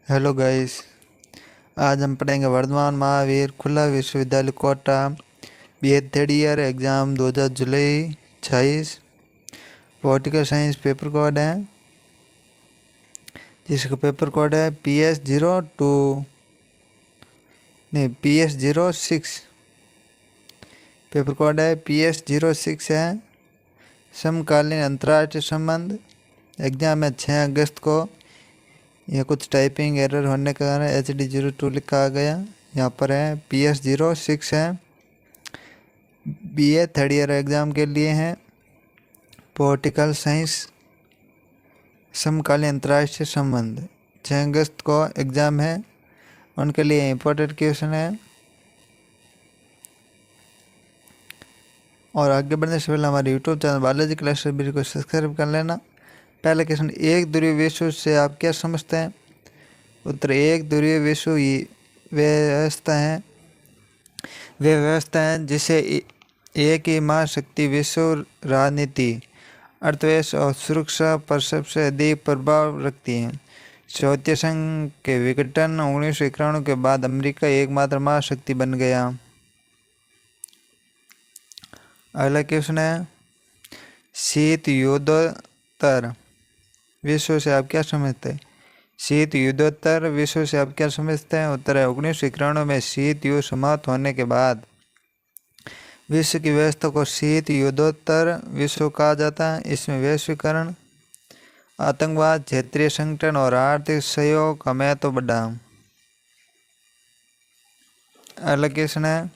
Hello guys. आज हम पढ़ेंगे वर्धमान महावीर खुला विश्वविद्यालय Kota BA third year exam 2000 जुलाई 26 पॉलिटिकल साइंस पेपर कोड है, जिसका पेपर कोड है PS06। पेपर कोड है PS06 है। समकालीन अंतर्राष्ट्रीय संबंध एग्ज़ाम है 6 अगस्त को। यह कुछ टाइपिंग एरर होने के कारण HD02 लिखा गया। यहाँ पर है PS06 है, BA थर्ड ईयर एग्ज़ाम के लिए है। पॉलिटिकल साइंस समकालीन अंतर्राष्ट्रीय संबंध 6 अगस्त को एग्ज़ाम है, उनके लिए इम्पोर्टेंट क्वेश्चन है। और आगे बढ़ने से पहले हमारे यूट्यूब चैनल बालाजी क्लासेस को सब्सक्राइब कर लेना। पहला क्वेश्चन, एक ध्रुवीय विश्व से आप क्या समझते हैं? उत्तर, एक ध्रुवीय विश्व वे व्यवस्था है जिसे एक ही महाशक्ति विश्व राजनीति, अर्थव्यवस्था और सुरक्षा पर सबसे अधिक प्रभाव रखती है। सोवियत संघ के विघटन 1991 के बाद अमेरिका एकमात्र महाशक्ति बन गया। अगला क्वेश्चन है, शीत युद्धोत्तर विश्व से आप क्या समझते हैं? शीत युद्धोत्तर विश्व से आप क्या समझते हैं? उत्तर है, 1991 में शीत युद्ध समाप्त होने के बाद विश्व की व्यवस्था को शीत युद्धोत्तर विश्व कहा जाता है। इसमें वैश्वीकरण, आतंकवाद, क्षेत्रीय संगठन और आर्थिक सहयोग का महत्व बढ़ा। अगला क्वेश्चन है,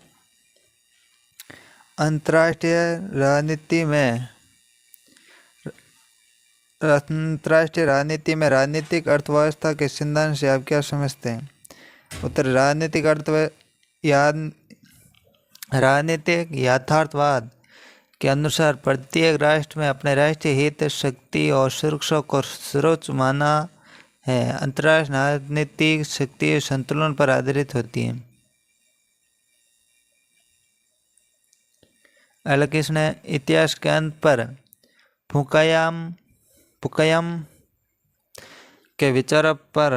अंतर्राष्ट्रीय राजनीति में राजनीतिक अर्थव्यवस्था के सिद्धांत से आप क्या समझते हैं? उत्तर, राजनीतिक यथार्थवाद के अनुसार प्रत्येक राष्ट्र में अपने राष्ट्रीय हित, शक्ति और सुरक्षा को सर्वोच्च माना है। अंतर्राष्ट्रीय राजनीतिक शक्ति संतुलन पर आधारित होती है। अगला क्वेश्चन है, इतिहास के अंत पर फुकायामा के विचारों पर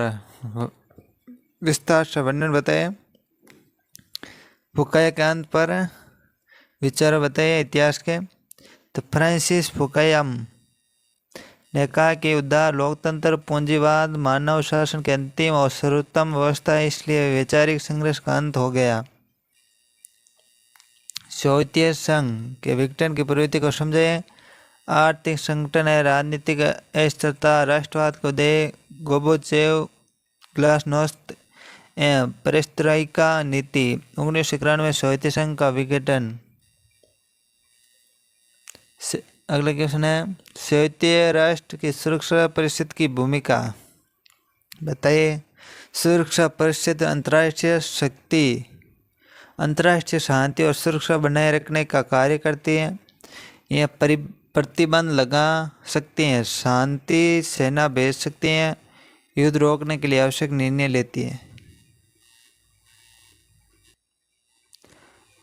विस्तार से वर्णन बताएं। फुकाया के अंत पर विचार बताइए इतिहास के। तो फ्रांसिस फुकायामा ने कहा कि उदार लोकतंत्र, पूंजीवाद मानव शासन की अंतिम और सर्वोत्तम व्यवस्था है, इसलिए वैचारिक संघर्ष का अंत हो गया। सोवियत संघ के विघटन की प्रवृत्ति को समझे। आर्थिक संगठन है, राजनीतिक अस्थिरता, राष्ट्रवाद को उदय, गोर्बाचेव, ग्लासनोस्त, पेरेस्ट्रोइका नीति, 1991 सोवियत संघ का विघटन। अगला क्वेश्चन है, सोवियत राष्ट्र की सुरक्षा परिषद की भूमिका बताइए। सुरक्षा परिषद अंतर्राष्ट्रीय शांति और सुरक्षा बनाए रखने का कार्य करती है। यह प्रतिबंध लगा सकती हैं, शांति सेना भेज सकती हैं, युद्ध रोकने के लिए आवश्यक निर्णय लेती है।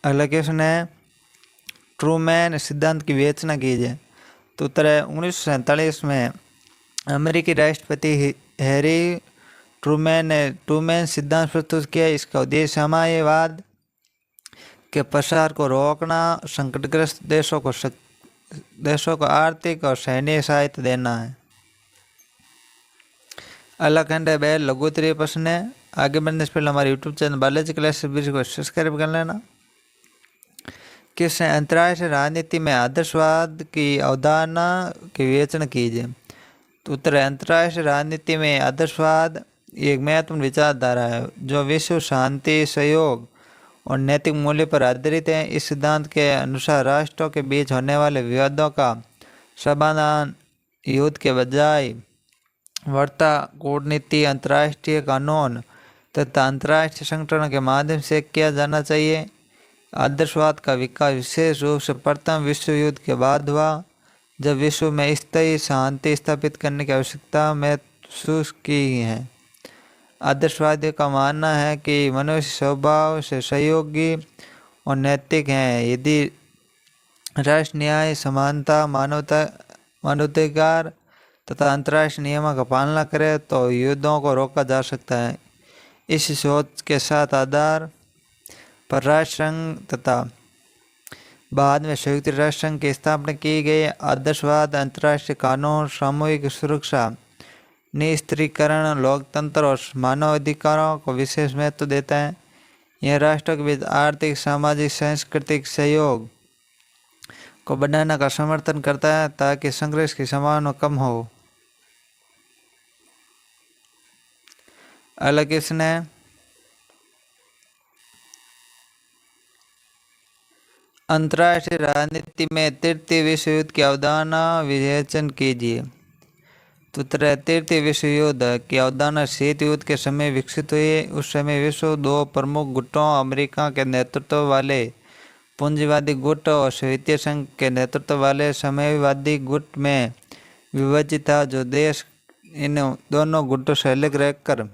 अगला क्वेश्चन है, ट्रूमैन सिद्धांत की विवेचना कीजिए। तो उत्तर है, 1947 में अमेरिकी राष्ट्रपति हैरी ट्रूमैन ने ट्रूमैन सिद्धांत प्रस्तुत किया। इसका उद्देश्य साम्यवाद के प्रसार को रोकना, संकटग्रस्त देशों को आर्थिक और सैन्य सहायता देना है। अगला खंड है, वह लघुत्तरीय प्रश्न है। आगे बढ़ने से पहले हमारे यूट्यूब चैनल बालाजी क्लासेस को सब्सक्राइब कर लेना। किस अंतर्राष्ट्रीय राजनीति में आदर्शवाद की अवधारणा की विवेचना कीजिए। तो उत्तर है, अंतर्राष्ट्रीय राजनीति में आदर्शवाद एक महत्वपूर्ण विचारधारा है जो विश्व शांति, सहयोग और नैतिक मूल्य पर आधारित है। इस सिद्धांत के अनुसार राष्ट्रों के बीच होने वाले विवादों का समाधान युद्ध के बजाय वार्ता, कूटनीति, अंतर्राष्ट्रीय कानून तथा अंतर्राष्ट्रीय संगठनों के माध्यम से किया जाना चाहिए। आदर्शवाद का विकास विशेष रूप से प्रथम विश्व युद्ध के बाद हुआ, जब विश्व में स्थायी शांति स्थापित करने की आवश्यकता महसूस की है। आदर्शवादियों का मानना है कि मनुष्य स्वभाव से सहयोगी और नैतिक हैं। यदि राष्ट्र न्याय, समानता, मानवाधिकार तथा अंतर्राष्ट्रीय नियमों का पालना करे तो युद्धों को रोका जा सकता है। इस सोच के साथ आधार पर राष्ट्र संघ तथा बाद में संयुक्त राष्ट्र संघ की स्थापना की गई। आदर्शवाद अंतर्राष्ट्रीय कानून, सामूहिक सुरक्षा, निस्त्रीकरण, लोकतंत्र और मानवाधिकारों को विशेष महत्व देता है। यह राष्ट्रों के बीच आर्थिक, सामाजिक, सांस्कृतिक सहयोग को बढ़ाने का समर्थन करता है ताकि संघर्ष की संभावना कम हो। अगला क्वेश्चन है, अंतर्राष्ट्रीय राजनीति में तृतीय विश्व युद्ध की अवधारणा विवेचन कीजिए। तो तृतीय विश्व युद्ध की अवधारणा शीत युद्ध के समय विकसित हुई। उस समय विश्व दो प्रमुख गुटों, अमेरिका के नेतृत्व वाले पूंजीवादी गुट और सोवियत संघ के नेतृत्व वाले साम्यवादी गुट में विभाजित था। जो देश इन दोनों गुटों से अलग रहकर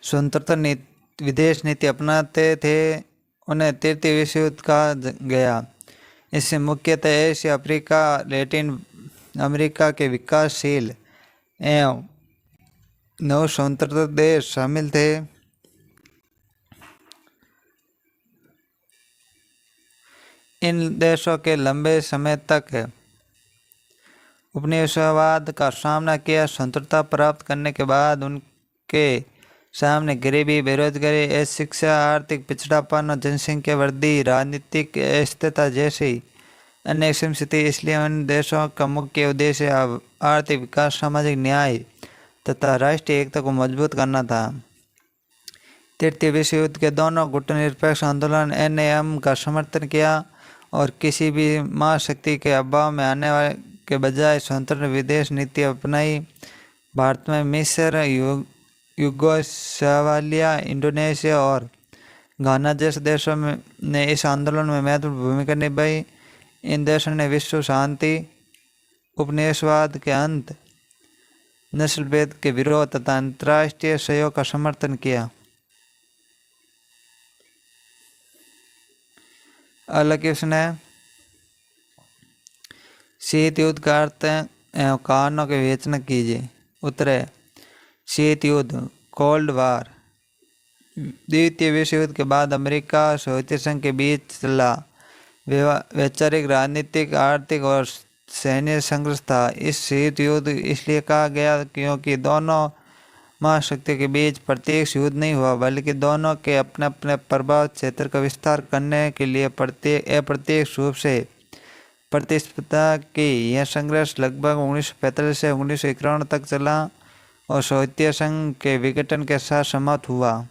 स्वतंत्र विदेश नीति अपनाते थे उन्हें तृतीय विश्व युद्ध कहा गया। इससे मुख्यतः एशिया, अफ्रीका, लैटिन अमेरिका के विकासशील एवं नव स्वतंत्र देश शामिल थे। इन देशों के लंबे समय तक उपनिवेशवाद का सामना किया। स्वतंत्रता प्राप्त करने के बाद उनके सामने गरीबी, बेरोजगारी, अशिक्षा, आर्थिक पिछड़ापन, जनसंख्या वृद्धि, राजनीतिक अस्थिरता जैसी अनेक समस्या। इसलिए उन देशों का मुख्य उद्देश्य आर्थिक विकास, सामाजिक न्याय तथा राष्ट्रीय एकता को मजबूत करना था। तृतीय विश्व युद्ध के दोनों गुटों निरपेक्ष आंदोलन NAM का समर्थन किया और किसी भी महाशक्ति के अभाव में आने के बजाय स्वतंत्र विदेश नीति अपनाई। भारत में मिस्र, युगोस्लाविया, इंडोनेशिया और घाना जैसे देशों ने इस आंदोलन में महत्वपूर्ण भूमिका निभाई। इन देशों ने विश्व शांति, उपनिवेशवाद के अंत, नस्लभेद के विरोध तथा अंतर्राष्ट्रीय सहयोग का समर्थन किया। अगला क्वेश्चन है, शीत युद्ध का अर्थ एवं कारणों की विवेचना कीजिए। उत्तर है, शीत युद्ध कोल्ड वार द्वितीय विश्व युद्ध के बाद अमेरिका और सोवियत संघ के बीच चला वैचारिक, राजनीतिक, आर्थिक और सैन्य संघर्ष था। इस शीत युद्ध इसलिए कहा गया क्योंकि दोनों महाशक्तियों के बीच प्रत्यक्ष युद्ध नहीं हुआ, बल्कि दोनों के अपने अपने प्रभाव क्षेत्र का विस्तार करने के लिए अप्रत्यक्ष रूप से प्रतिस्पर्धा की। यह संघर्ष लगभग 1945 से 1951 तक चला और सोवियत संघ के विघटन के साथ समाप्त हुआ।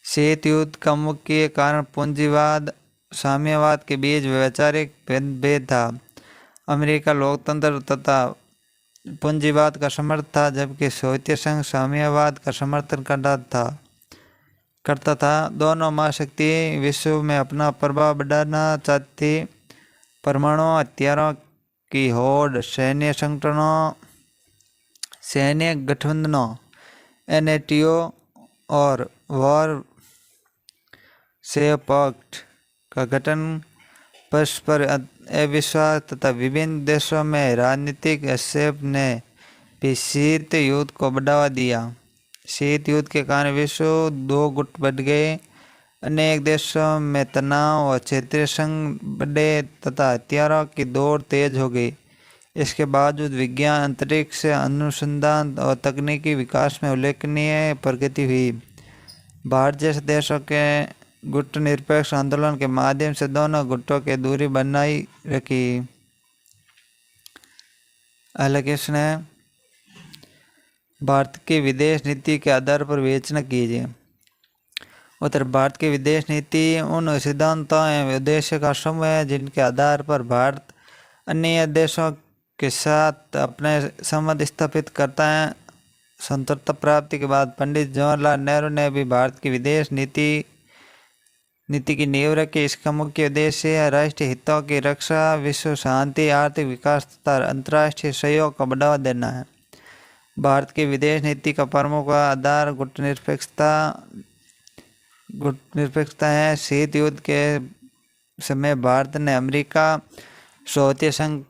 शीत युद्ध का मुख्य कारण पूंजीवाद, साम्यवाद के बीच वैचारिक भेद था। अमेरिका लोकतंत्र तथा पूंजीवाद का समर्थक था, जबकि सोवियत संघ साम्यवाद का समर्थन करता था। दोनों महाशक्ति विश्व में अपना प्रभाव बढ़ाना चाहती थी। परमाणु हथियारों की होड़, सैन्य गठबंधनों NATO और वॉर से पक्ष का गठन, परस्पर अविश्वास तथा विभिन्न देशों में राजनीतिक हस्तक्षेप ने भी शीत युद्ध को बढ़ावा दिया। शीत युद्ध के कारण विश्व दो गुट बढ़ गए। अनेक देशों में तनाव और क्षेत्रीय संघ बढ़े तथा हथियारों की दौड़ तेज हो गई। इसके बावजूद विज्ञान, अंतरिक्ष अनुसंधान और तकनीकी विकास में उल्लेखनीय प्रगति हुई। भारत जैसे देशों के गुट निरपेक्ष आंदोलन के माध्यम से दोनों गुटों के दूरी बनाई रखी। अगला क्वेश्चन है, भारत की विदेश नीति के आधार पर विवेचना कीजिए। उत्तर, भारत की विदेश नीति उन सिद्धांतों एवं उद्देश्य का समूह है जिनके आधार पर भारत अन्य देशों के साथ अपने संबंध स्थापित करता है। स्वतंत्रता प्राप्ति के बाद पंडित जवाहरलाल नेहरू ने भी भारत की विदेश नीति की नींव रखी। इसका मुख्य उद्देश्य है राष्ट्रीय हितों की रक्षा, विश्व शांति, आर्थिक विकास तथा अंतर्राष्ट्रीय सहयोग को बढ़ावा देना है। भारत की विदेश नीति का प्रमुख आधार गुट निरपेक्षता है। शीत युद्ध के समय भारत ने अमेरिका, सोवियत संघ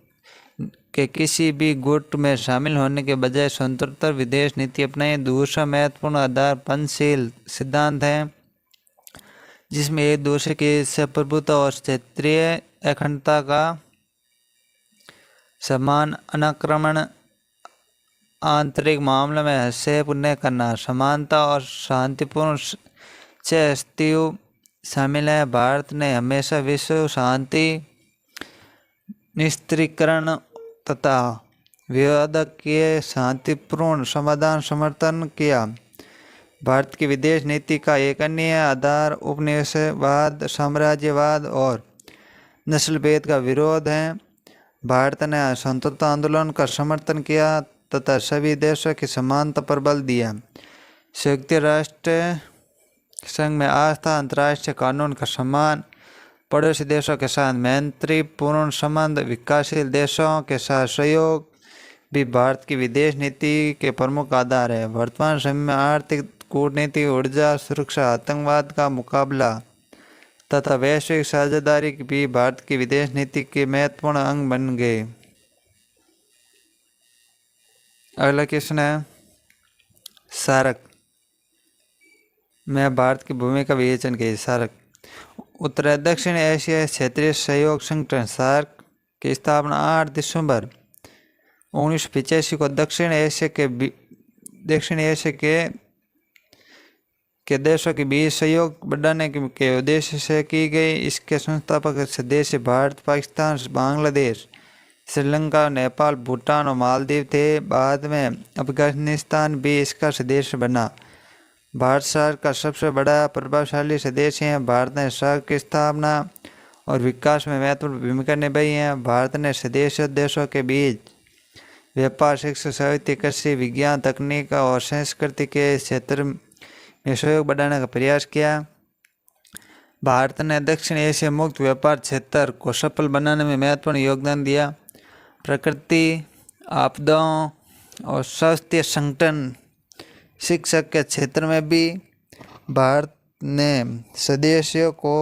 के किसी भी गुट में शामिल होने के बजाय स्वतंत्र विदेश नीति अपनाई। दूसरा महत्वपूर्ण आधार पंचशील सिद्धांत है, जिसमें एक दूसरे की संप्रभुता और क्षेत्रीय अखंडता का समान अनाक्रमण, आंतरिक मामलों में हस्तक्षेप न करना, समानता और शांतिपूर्ण सहअस्तित्व शामिल है। भारत ने हमेशा विश्व शांति, निस्त्रीकरण तथा विवाद के शांतिपूर्ण समाधान समर्थन किया। भारत की विदेश नीति का एक अन्य आधार उपनिवेशवाद, साम्राज्यवाद और नस्लभेद का विरोध है। भारत ने स्वतंत्रता आंदोलन का समर्थन किया तथा सभी देशों की समानता पर बल दिया। संयुक्त राष्ट्र संघ में आस्था, अंतर्राष्ट्रीय कानून का सम्मान, पड़ोसी देशों के साथ मैत्रीपूर्ण संबंध, विकासशील देशों के साथ सहयोग भी भारत की विदेश नीति के प्रमुख आधार है। वर्तमान समय में आर्थिक, कूटनीति, ऊर्जा सुरक्षा, आतंकवाद का मुकाबला तथा वैश्विक साझेदारी भी भारत की विदेश नीति के महत्वपूर्ण अंग बन गए। अगला क्वेश्चन है सार्क में भारत की भूमिका विवेचन की। सार्क उत्तर दक्षिण एशिया क्षेत्रीय सहयोग संगठन सार्क की स्थापना 8 दिसंबर 1985 को दक्षिण एशिया के देशों के बीच सहयोग बढ़ाने के उद्देश्य से की गई। इसके संस्थापक सदस्य भारत, पाकिस्तान, बांग्लादेश, श्रीलंका, नेपाल, भूटान और मालदीव थे। बाद में अफगानिस्तान भी इसका सदस्य बना। भारत सार्क का सबसे बड़ा प्रभावशाली सदस्य है। भारत ने सार्क की स्थापना और विकास में महत्वपूर्ण भूमिका निभाई है। भारत ने सदस्य देशों के बीच व्यापार, शिक्षा, साहित्य, कृषि, विज्ञान, तकनीक और संस्कृति के क्षेत्र में सहयोग बढ़ाने का प्रयास किया। भारत ने दक्षिण एशिया मुक्त व्यापार क्षेत्र को सफल बनाने में महत्वपूर्ण योगदान दिया। प्रकृति आपदाओं और स्वास्थ्य संगठन, शिक्षा के क्षेत्र में भी भारत ने सदस्यों को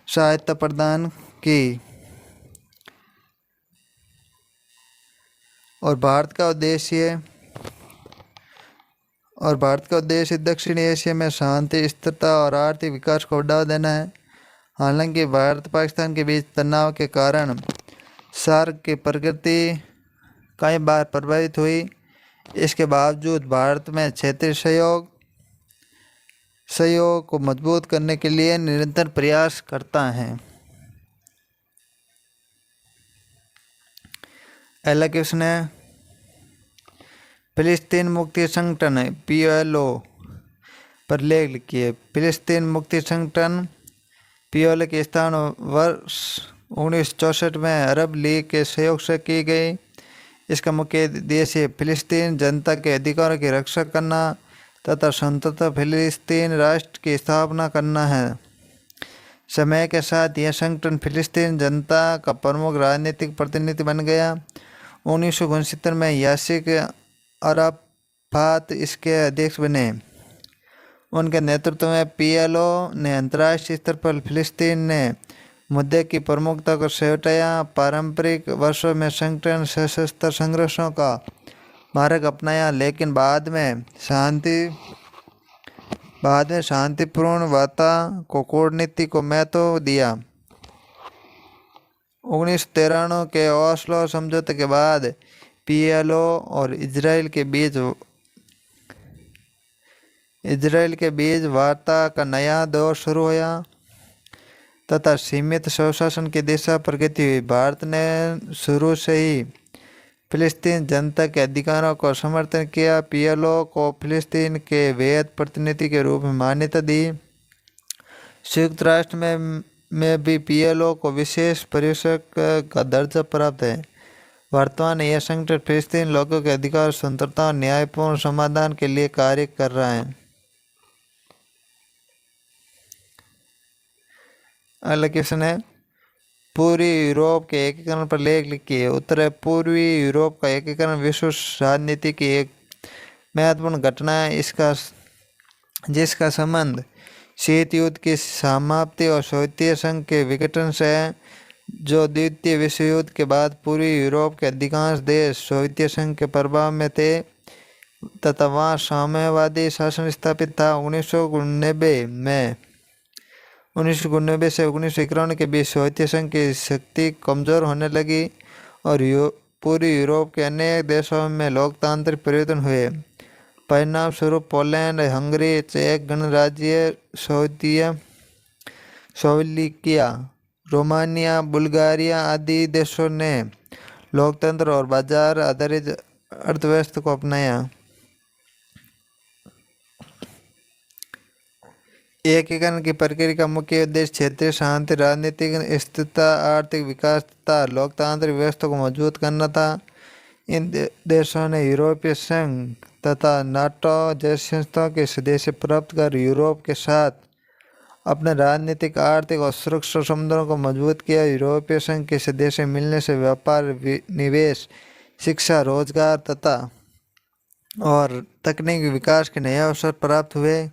सहायता प्रदान की और भारत का उद्देश्य दक्षिण एशिया में शांति, स्थिरता और आर्थिक विकास को बढ़ावा देना है। हालांकि भारत पाकिस्तान के बीच तनाव के कारण सार्क की प्रगति कई बार प्रभावित हुई। इसके बावजूद भारत में क्षेत्रीय सहयोग को मजबूत करने के लिए निरंतर प्रयास करता है। अगला क्वेश्चन है फिलिस्तीन मुक्ति संगठन PLO पर लेख लिखिए। फिलिस्तीन मुक्ति संगठन PLO की स्थापना वर्ष 1964 में अरब लीग के सहयोग से की गई। इसका मुख्य उद्देश्य फिलिस्तीन जनता के अधिकारों की रक्षा करना तथा स्वतंत्र फिलिस्तीन राष्ट्र की स्थापना करना है। समय के साथ यह संगठन फिलिस्तीन जनता का प्रमुख राजनीतिक प्रतिनिधि बन गया। 1969 में यासिर अराफात इसके अध्यक्ष बने। उनके नेतृत्व में PLO ने अंतर्राष्ट्रीय स्तर पर फिलिस्तीन ने मुद्दे की प्रमुखता को समेटा। पारंपरिक वर्षों में संगठन सशस्त्र संघर्षों का मार्ग अपनाया, लेकिन बाद में शांतिपूर्ण वार्ता को कूटनीति को महत्व दिया। 1993 के ओस्लो समझौते के बाद PLO और इजराइल के बीच वार्ता का नया दौर शुरू हुआ तथा सीमित स्वशासन की दिशा प्रगति हुई। भारत ने शुरू से ही फिलिस्तीन जनता के अधिकारों को समर्थन किया। PLO को फिलिस्तीन के वैध प्रतिनिधि के रूप में मान्यता दी। संयुक्त राष्ट्र में भी PLO को विशेष पर्यवेक्षक का दर्जा प्राप्त है। वर्तमान में यह संगठन फिलिस्तीन लोगों के अधिकार, स्वतंत्रता और न्यायपूर्ण समाधान के लिए कार्य कर रहा है। अगला क्वेश्चन है पूर्वी यूरोप के एकीकरण पर लेख लिखिए। उत्तर पूर्वी यूरोप का एकीकरण विश्व राजनीति की एक महत्वपूर्ण घटना है। जिसका संबंध शीत युद्ध की समाप्ति और सोवियत संघ के विघटन से है। जो द्वितीय विश्व युद्ध के बाद पूर्वी यूरोप के अधिकांश देश सोवियत संघ के प्रभाव में थे तथा वहाँ साम्यवादी शासन स्थापित था। 1999 से 1991 के बीच सोवियत संघ की शक्ति कमजोर होने लगी और पूर्वी यूरोप के अनेक देशों में लोकतांत्रिक परिवर्तन हुए। परिणाम स्वरूप पोलैंड, हंगरी, चेक गणराज्य, स्लोवाकिया, रोमानिया, बुल्गारिया आदि देशों ने लोकतंत्र और बाजार आधारित अर्थव्यवस्था को अपनाया। एकीकरण की प्रक्रिया का मुख्य उद्देश्य क्षेत्रीय शांति, राजनीतिक स्थिरता, आर्थिक विकास तथा लोकतांत्रिक व्यवस्था को मजबूत करना था। इन देशों ने यूरोपीय संघ तथा नाटो जैसी संस्थाओं के सदस्य प्राप्त कर यूरोप के साथ अपने राजनीतिक, आर्थिक और सुरक्षा संबंधों को मजबूत किया। यूरोपीय संघ के सदस्य मिलने से व्यापार, निवेश, शिक्षा, रोजगार तथा और तकनीकी विकास के नए अवसर प्राप्त हुए।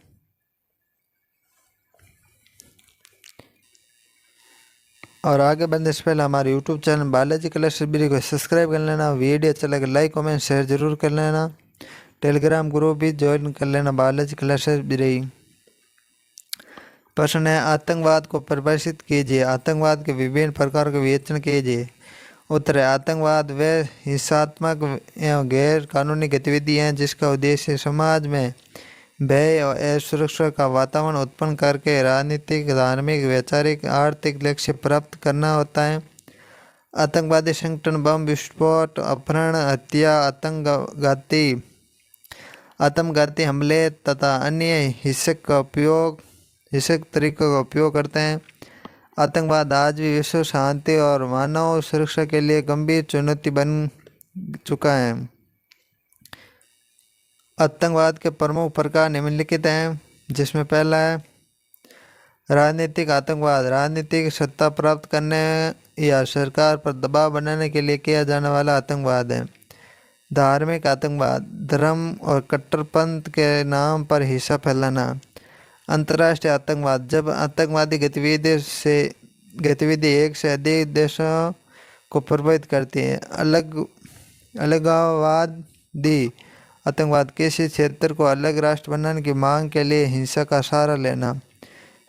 और आगे बढ़ने से पहले हमारे YouTube चैनल बालाजी कलेक्शन ब्री को सब्सक्राइब कर लेना। वीडियो अच्छा लगे लाइक, कमेंट, शेयर जरूर कर लेना। टेलीग्राम ग्रुप भी ज्वाइन कर लेना बालाजी कलेक्शन ब्री। प्रश्न है, आतंकवाद को परिभाषित कीजिए। आतंकवाद के विभिन्न प्रकार का विवेचन कीजिए। उत्तर है, आतंकवाद वह हिंसात्मक एवं गैर कानूनी गतिविधि है जिसका उद्देश्य समाज में भय और असुरक्षा का वातावरण उत्पन्न करके राजनीतिक, धार्मिक, वैचारिक, आर्थिक लक्ष्य प्राप्त करना होता है। आतंकवादी संगठन बम विस्फोट, अपहरण, हत्या, आत्मघाती हमले तथा अन्य हिंसक तरीकों का उपयोग करते हैं। आतंकवाद आज भी विश्व शांति और मानव सुरक्षा के लिए गंभीर चुनौती बन चुका है। आतंकवाद के प्रमुख प्रकार निम्नलिखित हैं, जिसमें पहला है राजनीतिक आतंकवाद। राजनीतिक सत्ता प्राप्त करने या सरकार पर दबाव बनाने के लिए किया जाने वाला आतंकवाद है। धार्मिक आतंकवाद, धर्म और कट्टरपंथ के नाम पर हिंसा फैलाना। अंतर्राष्ट्रीय आतंकवाद, जब आतंकवादी गतिविधि एक से अधिक देशों को प्रभावित करती है। अलगाववादी आतंकवाद, किसी क्षेत्र को अलग राष्ट्र बनाने की मांग के लिए हिंसा का सहारा लेना।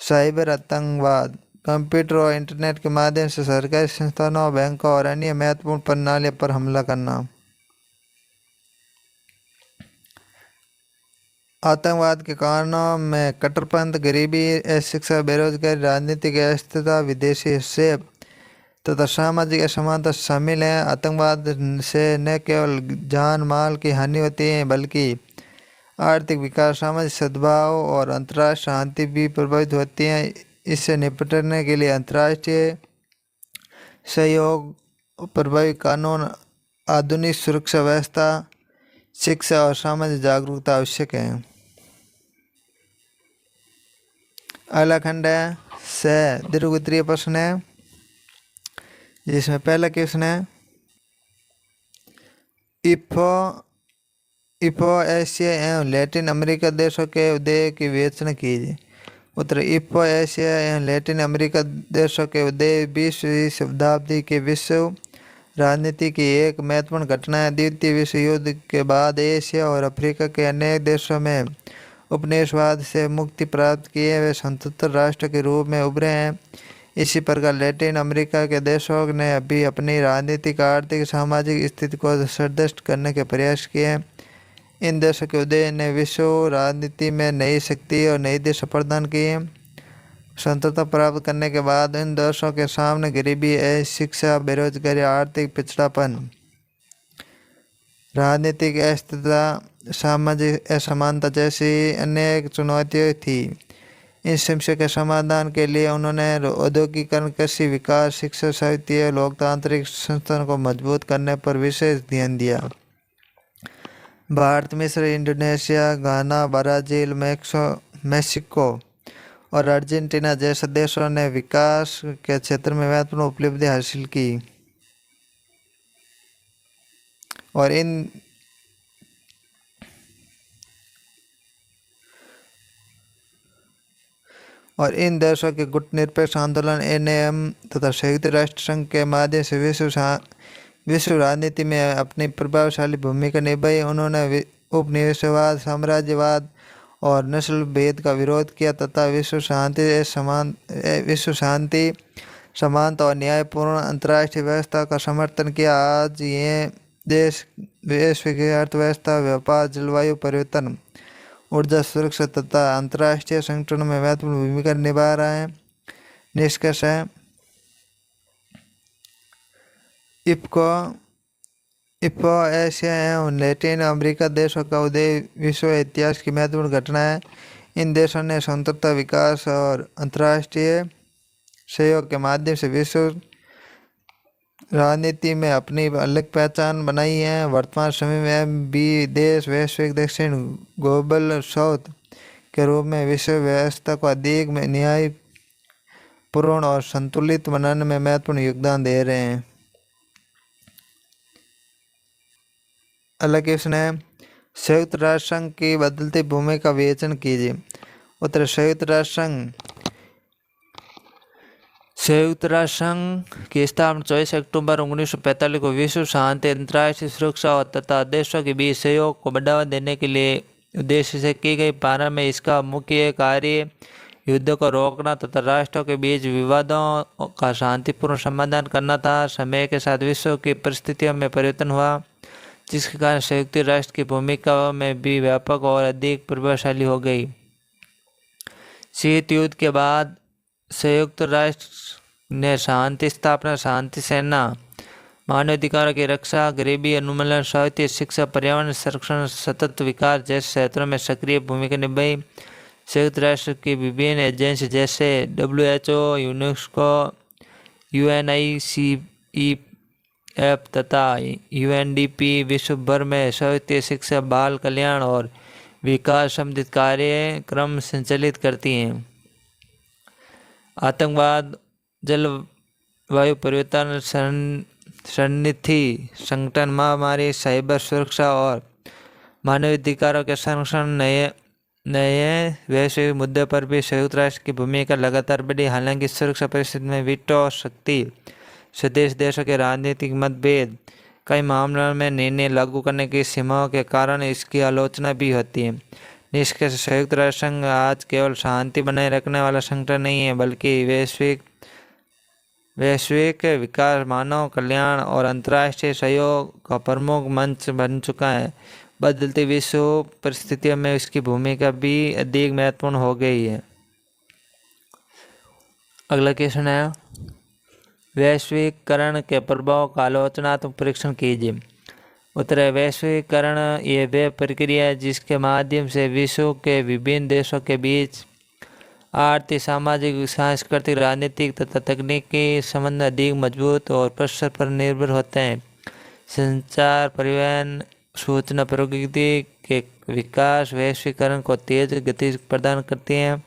साइबर आतंकवाद, कंप्यूटर और इंटरनेट के माध्यम से सरकारी संस्थानों, बैंकों और अन्य महत्वपूर्ण प्रणालियों पर हमला करना। आतंकवाद के कारणों में कट्टरपंथ, गरीबी, अशिक्षा, बेरोजगारी, राजनीतिक अस्थिरता, विदेशी हस्तक्षेप तथा सामाजिक असमानता शामिल हैं। आतंकवाद से न केवल जान माल की हानि होती है बल्कि आर्थिक विकास, सामाजिक सद्भाव और अंतर्राष्ट्रीय शांति भी प्रभावित होती है। इससे निपटने के लिए अंतर्राष्ट्रीय सहयोग, प्रभावी कानून, आधुनिक सुरक्षा व्यवस्था, शिक्षा और सामाजिक जागरूकता आवश्यक है। अगला खंड है दीर्घ उत्तरीय प्रश्न है, जिसमें पहला क्वेश्चन है, इफो एशिया एवं लैटिन अमेरिका देशों के उदय की विवेचना कीजिए। उत्तर, इफो एशिया एवं लैटिन अमेरिका देशों के उदय 20वीं शताब्दी के विश्व राजनीति की एक महत्वपूर्ण घटना है। द्वितीय विश्व युद्ध के बाद एशिया और अफ्रीका के अनेक देशों में उपनिवेशवाद से मुक्ति प्राप्त किए वे स्वतंत्र राष्ट्र के रूप में उभरे हैं। इसी प्रकार लैटिन अमेरिका के देशों ने अभी अपनी राजनीतिक, आर्थिक, सामाजिक स्थिति को सुदृढ़ करने के प्रयास किए हैं। इन देशों के उदय ने विश्व राजनीति में नई शक्ति और नई दिशा प्रदान की है। स्वतंत्रता प्राप्त करने के बाद इन देशों के सामने गरीबी, अशिक्षा, बेरोजगारी, आर्थिक पिछड़ापन, राजनीतिक अस्थिरता, सामाजिक असमानता जैसी अनेक चुनौतियाँ थी। इन समस्या के समाधान के लिए उन्होंने औद्योगिकरण, कृषि विकास, शिक्षा, साहित्य, लोकतांत्रिक संस्थानों को मजबूत करने पर विशेष ध्यान दिया। भारत, मिस्र, इंडोनेशिया, घाना, ब्राजील, मेक्सिको और अर्जेंटीना जैसे देशों ने विकास के क्षेत्र में महत्वपूर्ण उपलब्धि हासिल की और और इन देशों के गुटनिरपेक्ष आंदोलन एनएम तथा संयुक्त राष्ट्र संघ के माध्यम से विश्व राजनीति में अपनी प्रभावशाली भूमिका निभाई। उन्होंने उपनिवेशवाद, साम्राज्यवाद और नस्ल भेद का विरोध किया तथा विश्व शांति, समानता और न्यायपूर्ण अंतर्राष्ट्रीय व्यवस्था का समर्थन किया। आज ये देश वैश्विक अर्थव्यवस्था, व्यापार, जलवायु परिवर्तन, ऊर्जा सुरक्षा तथा अंतर्राष्ट्रीय संगठनों में महत्वपूर्ण भूमिका निभा रहा है। निष्कर्ष है, इफ्को एशिया एवं लैटिन अमेरिका देशों का उदय विश्व इतिहास की महत्वपूर्ण घटना है। इन देशों ने स्वतंत्रता, विकास और अंतर्राष्ट्रीय सहयोग के माध्यम से विश्व राजनीति में अपनी अलग पहचान बनाई है। वर्तमान समय में भी देश वैश्विक दक्षिण, ग्लोबल साउथ के रूप में विश्व व्यवस्था को अधिक न्यायपूर्ण और संतुलित बनाने में महत्वपूर्ण योगदान दे रहे हैं। अगला क्वेश्चन है, संयुक्त राष्ट्र संघ की बदलती भूमिका का विवेचन कीजिए। उत्तर, संयुक्त राष्ट्र संघ की स्थापना 24 अक्टूबर 1945 को विश्व शांति, अंतर्राष्ट्रीय सुरक्षा और तथा देशों के बीच सहयोग को बढ़ावा देने के लिए उद्देश्य से की गई। प्रारंभ में इसका मुख्य कार्य युद्ध को रोकना तथा राष्ट्रों के बीच विवादों का शांतिपूर्ण समाधान करना था। समय के साथ विश्व की परिस्थितियों में परिवर्तन हुआ, जिसके कारण संयुक्त राष्ट्र की भूमिका में भी व्यापक और अधिक प्रभावशाली हो गई। शीत युद्ध के बाद संयुक्त राष्ट्र ने शांति स्थापना, शांति सेना, मानवाधिकारों की रक्षा, गरीबी उन्मूलन, स्वास्थ्य, शिक्षा, पर्यावरण संरक्षण, सतत विकास जैसे क्षेत्रों में सक्रिय भूमिका निभाई। संयुक्त राष्ट्र की विभिन्न एजेंसी जैसे WHO, यूनेस्को, UNICEF तथा UNDP विश्व भर में स्वास्थ्य, शिक्षा, बाल कल्याण और विकास संबंधित कार्यक्रम संचालित करती हैं। आतंकवाद, जलवायु परिवर्तन, शरणार्थी संगठन, महामारी, साइबर सुरक्षा और मानवाधिकारों के संरक्षण नए वैश्विक मुद्दे पर भी संयुक्त राष्ट्र की भूमिका लगातार बढ़ी। हालांकि सुरक्षा परिस्थिति में वीटो शक्ति, सदस्य देशों के राजनीतिक मतभेद, कई मामलों में निर्णय लागू करने की सीमाओं के कारण इसकी आलोचना भी होती है। निष्कर्ष, संयुक्त राष्ट्र संघ आज केवल शांति बनाए रखने वाला संगठन नहीं है, बल्कि वैश्विक विकास, मानव कल्याण और अंतर्राष्ट्रीय सहयोग का प्रमुख मंच बन चुका है। बदलती विश्व परिस्थितियों में इसकी भूमिका भी अधिक महत्वपूर्ण हो गई है। अगला क्वेश्चन है, वैश्वीकरण के प्रभाव का आलोचनात्मक परीक्षण कीजिए। उत्तर है, वैश्वीकरण ये वह प्रक्रिया है जिसके माध्यम से विश्व के विभिन्न देशों के बीच आर्थिक, सामाजिक, सांस्कृतिक, राजनीतिक तथा तकनीकी संबंध अधिक मजबूत और परस्पर निर्भर होते हैं। संचार, परिवहन, सूचना प्रौद्योगिकी के विकास वैश्वीकरण को तेज गति प्रदान करती हैं।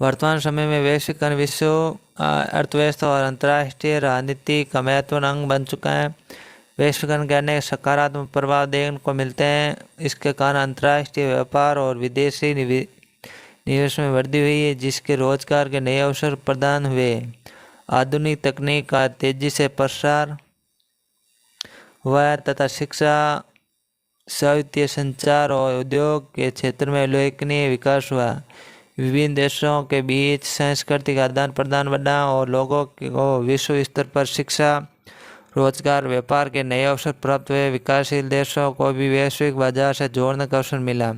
वर्तमान समय में वैश्वीकरण विश्व अर्थव्यवस्था और अंतर्राष्ट्रीय राजनीति का महत्वपूर्ण अंग बन चुका है। वैश्वीकरण के अनेक सकारात्मक प्रभाव देखने को मिलते हैं। इसके कारण अंतर्राष्ट्रीय व्यापार और विदेशी निवेश में वृद्धि हुई है, जिसके रोजगार के नए अवसर प्रदान हुए। आधुनिक तकनीक का तेजी से प्रसार हुआ है तथा शिक्षा, साहित्य, संचार और उद्योग के क्षेत्र में उल्लेखनीय विकास हुआ। विभिन्न देशों के बीच सांस्कृतिक आदान प्रदान बढ़ा और लोगों को विश्व स्तर पर शिक्षा, रोजगार, व्यापार के नए अवसर प्राप्त हुए। विकासशील देशों को भी वैश्विक बाजार से जोड़ने का अवसर मिला।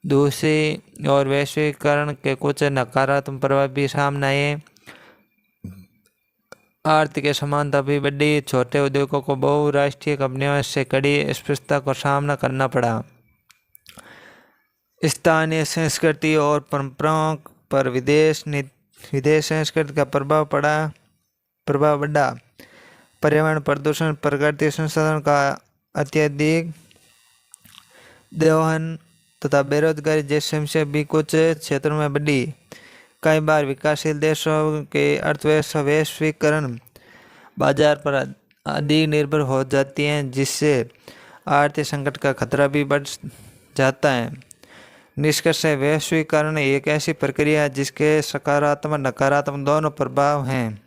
दूसरी ओर वैश्वीकरण के कुछ नकारात्मक प्रभाव भी सामने आए। आर्थिक असमानता भी बढ़ी। छोटे उद्योगों को बहुराष्ट्रीय कंपनियों से कड़ी अस्पृश्यता का सामना करना पड़ा। स्थानीय संस्कृति और परंपराओं पर विदेश संस्कृति का प्रभाव बढ़ा। पर्यावरण प्रदूषण, प्राकृतिक संसाधन का अत्यधिक दोहन तथा बेरोजगारी जैसी समस्या भी कुछ क्षेत्रों में बढ़ी। कई बार विकासशील देशों के अर्थव्यवस्था वैश्वीकरण बाजार पर अधिक निर्भर हो जाती हैं, जिससे आर्थिक संकट का खतरा भी बढ़ जाता है। निष्कर्ष है, वैश्वीकरण एक ऐसी प्रक्रिया है जिसके सकारात्मक नकारात्मक दोनों प्रभाव हैं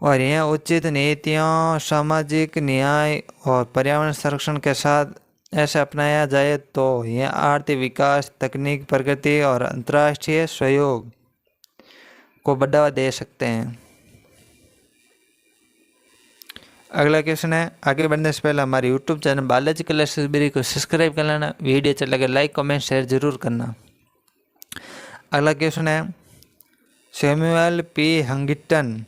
और यह उचित नीतियों, सामाजिक न्याय और पर्यावरण संरक्षण के साथ ऐसे अपनाया जाए तो यह आर्थिक विकास, तकनीक प्रगति और अंतर्राष्ट्रीय सहयोग को बढ़ावा दे सकते हैं। अगला क्वेश्चन है, आगे बढ़ने से पहले हमारे यूट्यूब चैनल बालाजी क्लासेस बिरी को सब्सक्राइब कर लेना, वीडियो अच्छा लगे लाइक कमेंट शेयर जरूर करना। अगला क्वेश्चन है, सैमुअल पी हंगिंगटन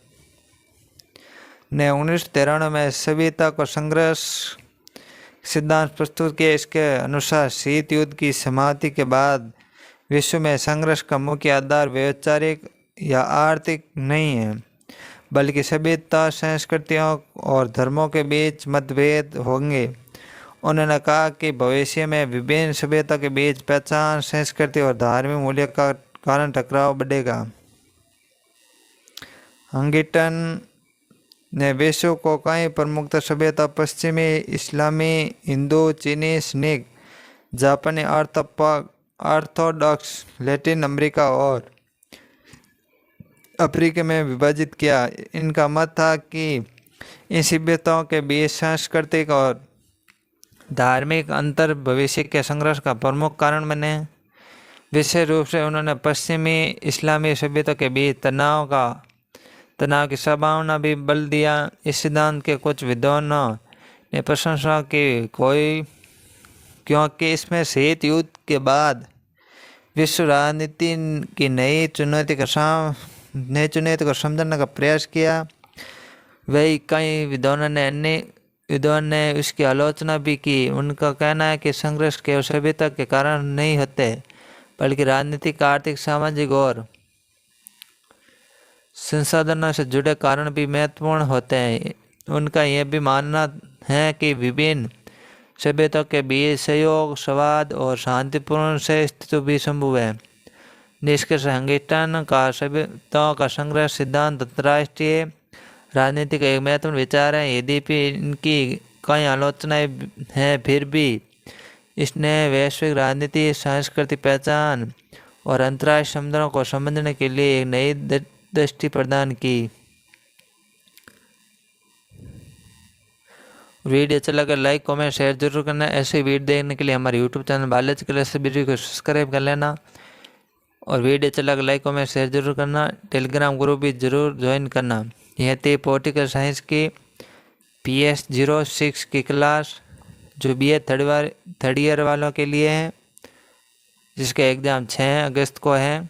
ने 1993 में सभ्यता को संघर्ष सिद्धांत प्रस्तुत किया। इसके अनुसार शीत युद्ध की समाप्ति के बाद विश्व में संघर्ष का मुख्य आधार वैचारिक या आर्थिक नहीं है, बल्कि सभ्यता, संस्कृतियों और धर्मों के बीच मतभेद होंगे। उन्होंने कहा कि भविष्य में विभिन्न सभ्यता के बीच पहचान, संस्कृति और धार्मिक मूल्य का कारण टकराव बढ़ेगा। हंगिंगटन ने विश्व को कई प्रमुख सभ्यता पश्चिमी, इस्लामी, हिंदू, चीनी, सिख, जापानी, ऑर्थोडॉक्स, लैटिन अमेरिका और अफ्रीका में विभाजित किया। इनका मत था कि इन सभ्यताओं के बीच सांस्कृतिक और धार्मिक अंतर भविष्य के संघर्ष का प्रमुख कारण बने। विशेष रूप से उन्होंने पश्चिमी इस्लामी सभ्यता के बीच तनाव की संभावना भी बल दिया। इस सिद्धांत के कुछ विद्वानों ने प्रशंसा की क्योंकि इसमें शीत युद्ध के बाद विश्व राजनीति की नई चुनौती को समझने का प्रयास किया। वही कई विद्वान ने उसकी आलोचना भी की। उनका कहना है कि संघर्ष केवल सभ्यता के कारण नहीं होते, बल्कि राजनीतिक, आर्थिक, सामाजिक और संसाधनों से जुड़े कारण भी महत्वपूर्ण होते हैं। उनका यह भी मानना है कि विभिन्न सभ्यताओं के बीच सहयोग, संवाद और शांतिपूर्ण से अस्तित्व भी संभव है। निष्कर्ष, हंगिंगटन का सभ्यताओं का संघर्ष सिद्धांत अंतर्राष्ट्रीय राजनीति का एक महत्वपूर्ण विचार है। यद्यपि इनकी कई आलोचनाएं हैं, फिर भी इसने वैश्विक राजनीति, सांस्कृतिक पहचान और अंतर्राष्ट्रीय समुदायों को समझने के लिए एक नई दृष्टि प्रदान की। वीडियो अच्छा लगा लाइक कमेंट शेयर जरूर करना। ऐसे वीडियो देखने के लिए हमारे यूट्यूब चैनल बालाजी क्लासेस बिरी को सब्सक्राइब कर लेना और वीडियो अच्छा लगा लाइक कमेंट शेयर जरूर करना। टेलीग्राम ग्रुप भी जरूर ज्वाइन करना। यह थी पॉलिटिकल साइंस की PS06 की क्लास, जो BA थर्ड ईयर वालों के लिए है, जिसका एग्ज़ाम 6 अगस्त को है।